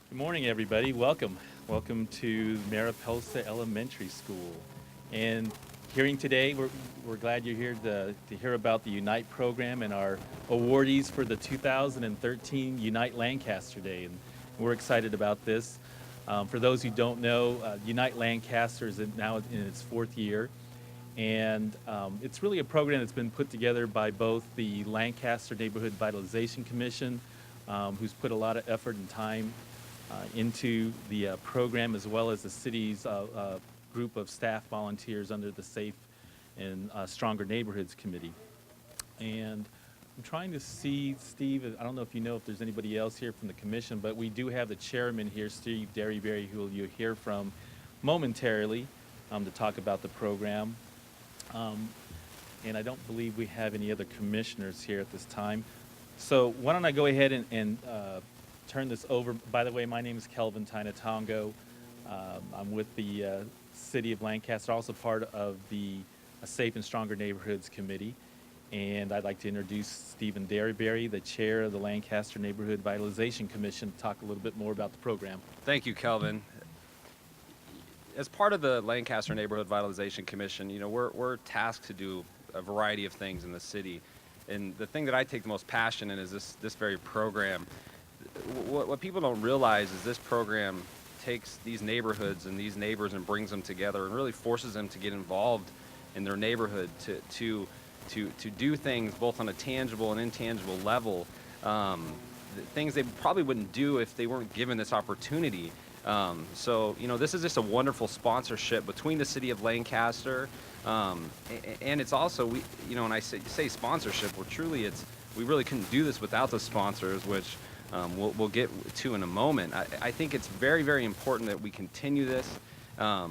Good morning, everybody. Welcome. Welcome to Mariposa Elementary School. And hearing today, we're glad you're here to hear about the Unite program and our awardees for the 2013 Unite Lancaster Day. And we're excited about this. For those who don't know, Unite Lancaster is now in its fourth year. And it's really a program that's been put together by both the Lancaster Neighborhood Vitalization Commission, who's put a lot of effort and time into the program, as well as the city's group of staff volunteers under the Safe and Stronger Neighborhoods Committee. And I'm trying to see, Steve, I don't know if you know if there's anybody else here from the commission, but we do have the chairman here, Steve Derryberry, who you'll hear from momentarily to talk about the program. And I don't believe we have any other commissioners here at this time. So why don't I go ahead and turn this over. By the way, my name is Kelvin Tainatongo. I'm with the City of Lancaster, also part of the Safe and Stronger Neighborhoods Committee. And I'd like to introduce Stephen Derryberry, the chair of the Lancaster Neighborhood Vitalization Commission, to talk a little bit more about the program. Thank you, Kelvin. As part of the Lancaster Neighborhood Vitalization Commission, we're tasked to do a variety of things in the city. And the thing that I take the most passion in is this very program. What people don't realize is this program takes these neighborhoods and these neighbors and brings them together and really forces them to get involved in their neighborhood to do things both on a tangible and intangible level, things they probably wouldn't do if they weren't given this opportunity. So this is just a wonderful sponsorship between the City of Lancaster, and it's also, when I say sponsorship, we really couldn't do this without the sponsors, which we'll get to in a moment. I think it's very, very important that we continue this. A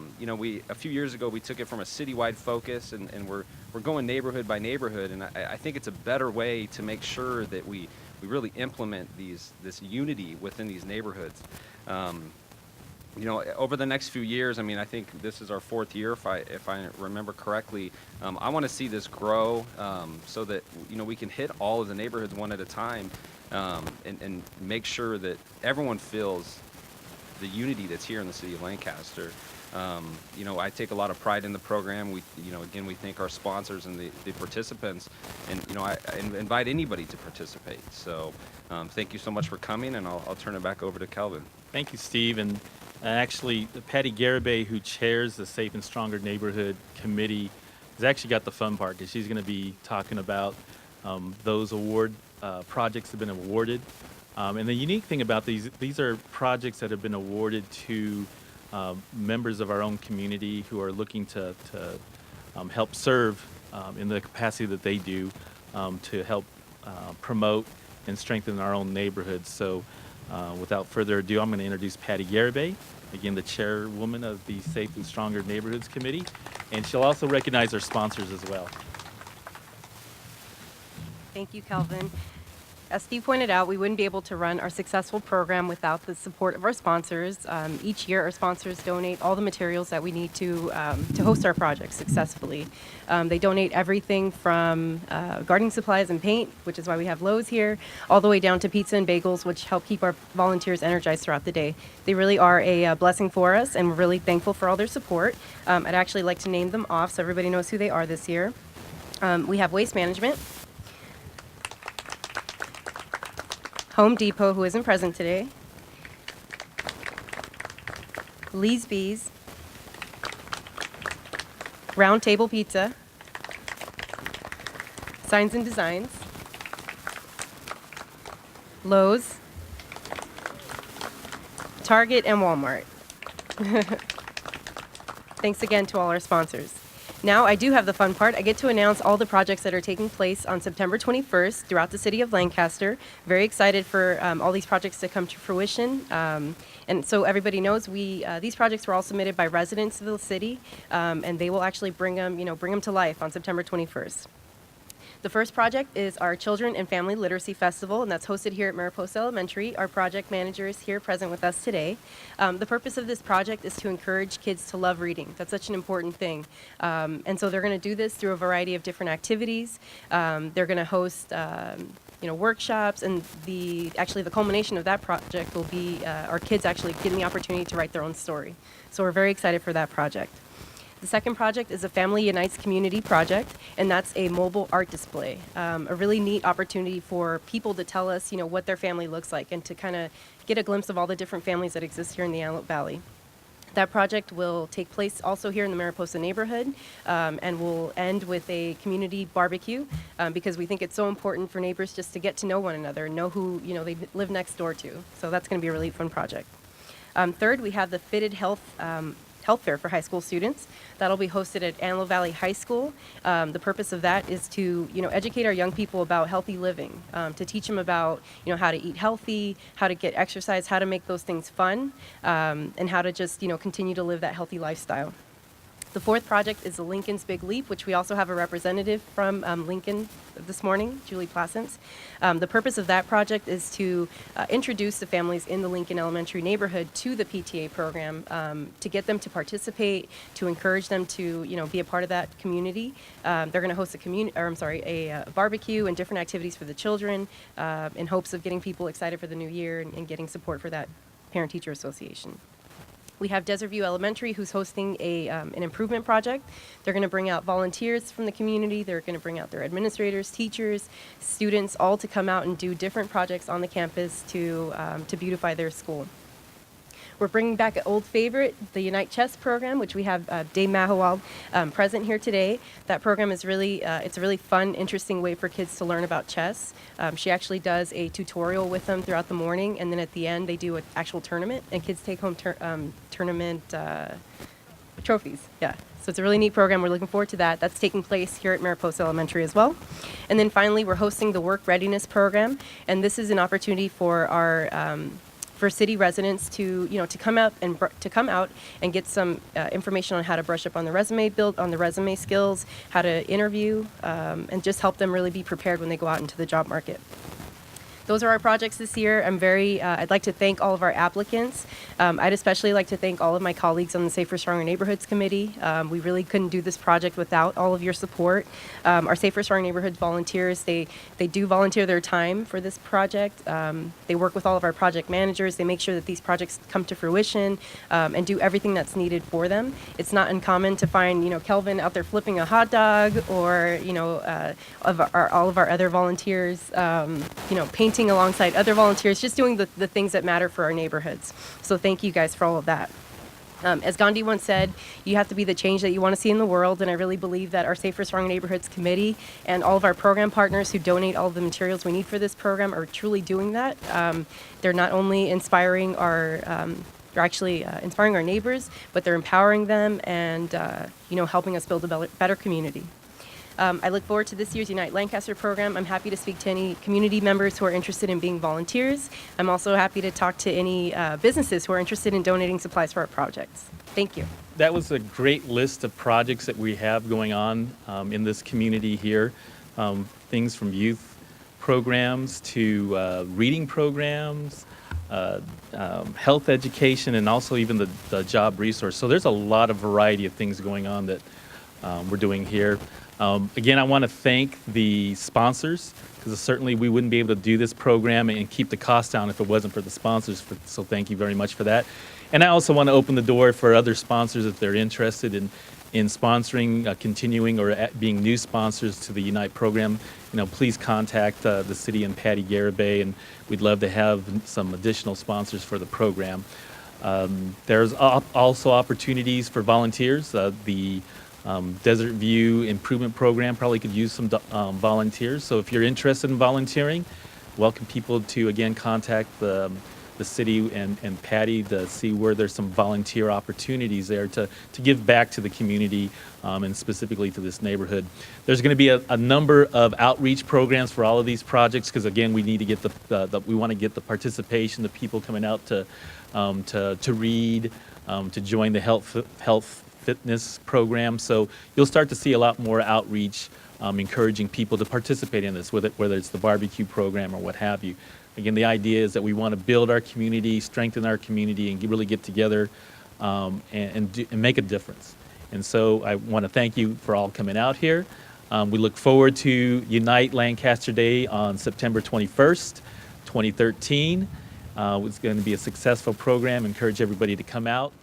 few years ago we took it from a citywide focus, and we're going neighborhood by neighborhood, and I think it's a better way to make sure that we really implement this unity within these neighborhoods. Over the next few years, I think this is our fourth year, if I remember correctly. I want to see this grow so that we can hit all of the neighborhoods one at a time, and make sure that everyone feels the unity that's here in the City of Lancaster. I take a lot of pride in the program. We thank our sponsors and the participants, and I invite anybody to participate. So thank you so much for coming, and I'll turn it back over to Kelvin. Thank you, Steve. And actually, Pattigaribay, who chairs the Safe and Stronger Neighborhood Committee, has actually got the fun part, because she's going to be talking about those award projects that have been awarded. And the unique thing about these are projects that have been awarded to members of our own community who are looking to help serve in the capacity that they do, to help promote and strengthen our own neighborhoods. So without further ado, I'm going to introduce Pattigaribay, again, the chairwoman of the Safe and Stronger Neighborhoods Committee, and she'll also recognize our sponsors as well. Thank you, Kelvin. As Steve pointed out, we wouldn't be able to run our successful program without the support of our sponsors. Each year, our sponsors donate all the materials that we need to host our projects successfully. They donate everything from gardening supplies and paint, which is why we have Lowe's here, all the way down to pizza and bagels, which help keep our volunteers energized throughout the day. They really are a blessing for us, and we're really thankful for all their support. I'd actually like to name them off so everybody knows who they are this year. We have Waste Management, Home Depot, who isn't present today, Lee's Bees, Round Table Pizza, Signs and Designs, Lowe's, Target, and Walmart. Thanks again to all our sponsors. Now I do have the fun part. I get to announce all the projects that are taking place on September 21st throughout the City of Lancaster. Very excited for all these projects to come to fruition. And so everybody knows these projects were all submitted by residents of the city, and they will actually bring them to life on September 21st. The first project is our Children and Family Literacy Festival, and that's hosted here at Mariposa Elementary. Our project manager is here present with us today. The purpose of this project is to encourage kids to love reading. That's such an important thing. And so they're going to do this through a variety of different activities. They're going to host workshops, and the culmination of that project will be our kids actually getting the opportunity to write their own story. So we're very excited for that project. The second project is a Family Unites community project, and that's a mobile art display. A really neat opportunity for people to tell us, what their family looks like, and to kind of get a glimpse of all the different families that exist here in the Antelope Valley. That project will take place also here in the Mariposa neighborhood, and will end with a community barbecue, because we think it's so important for neighbors just to get to know one another and know who they live next door to. So that's going to be a really fun project. Third, we have the Fitted Health Fair for high school students. That'll be hosted at Antelope Valley High School. The purpose of that is to educate our young people about healthy living, to teach them about how to eat healthy, how to get exercise, how to make those things fun, and how to just continue to live that healthy lifestyle. The fourth project is the Lincoln's Big Leap, which we also have a representative from Lincoln this morning, Julie Plassence. The purpose of that project is to introduce the families in the Lincoln Elementary neighborhood to the PTA program, to get them to participate, to encourage them to be a part of that community. They're going to host a barbecue and different activities for the children, in hopes of getting people excited for the new year and getting support for that parent-teacher association. We have Desert View Elementary, who's hosting an improvement project. They're going to bring out volunteers from the community. They're going to bring out their administrators, teachers, students, all to come out and do different projects on the campus to beautify their school. We're bringing back an old favorite, the Unite Chess program, which we have Dave Mahawald present here today. That program is it's a really fun, interesting way for kids to learn about chess. She actually does a tutorial with them throughout the morning, and then at the end they do an actual tournament, and kids take home tournament trophies. Yeah. So it's a really neat program. We're looking forward to that. That's taking place here at Mariposa Elementary as well. And then finally, we're hosting the Work Readiness program, and this is an opportunity for our for city residents to come out and get some information on how to brush up on the resume, build on the resume skills, how to interview, and just help them really be prepared when they go out into the job market. Those are our projects this year. I'd like to thank all of our applicants. I'd especially like to thank all of my colleagues on the Safer Stronger Neighborhoods Committee. We really couldn't do this project without all of your support. Our Safer Stronger Neighborhoods volunteers, they do volunteer their time for this project. They work with all of our project managers. They make sure that these projects come to fruition, and do everything that's needed for them. It's not uncommon to find, Kelvin out there flipping a hot dog, or, all of our other volunteers, painting alongside other volunteers, just doing the things that matter for our neighborhoods. So thank you guys for all of that. As Gandhi once said, you have to be the change that you want to see in the world, and I really believe that our Safer Strong Neighborhoods Committee and all of our program partners who donate all of the materials we need for this program are truly doing that. They're not only inspiring they're actually inspiring our neighbors, but they're empowering them and helping us build a better community. I look forward to this year's Unite Lancaster program. I'm happy to speak to any community members who are interested in being volunteers. I'm also happy to talk to any businesses who are interested in donating supplies for our projects. Thank you. That was a great list of projects that we have going on in this community here. Things from youth programs to reading programs, health education, and also even the job resource. So there's a lot of variety of things going on that we're doing here. Again, I want to thank the sponsors, because certainly we wouldn't be able to do this program and keep the cost down if it wasn't for the sponsors. So thank you very much for that. And I also want to open the door for other sponsors if they're interested in sponsoring, continuing, or being new sponsors to the Unite program. Please contact the city and Pattigaribay, and we'd love to have some additional sponsors for the program. There's also opportunities for volunteers. The Desert View Improvement Program probably could use some volunteers. So if you're interested in volunteering, welcome people to, again, contact the city and Patty to see where there's some volunteer opportunities there to give back to the community, and specifically to this neighborhood. There's going to be a number of outreach programs for all of these projects, because again, we need to get we want to get the participation, the people coming out to read, to join the health fitness program. So you'll start to see a lot more outreach, encouraging people to participate in this, whether it's the barbecue program or what have you. Again, the idea is that we want to build our community, strengthen our community, and really get together and make a difference. And so I want to thank you for all coming out here. We look forward to Unite Lancaster Day on September 21st, 2013. It's going to be a successful program. Encourage everybody to come out.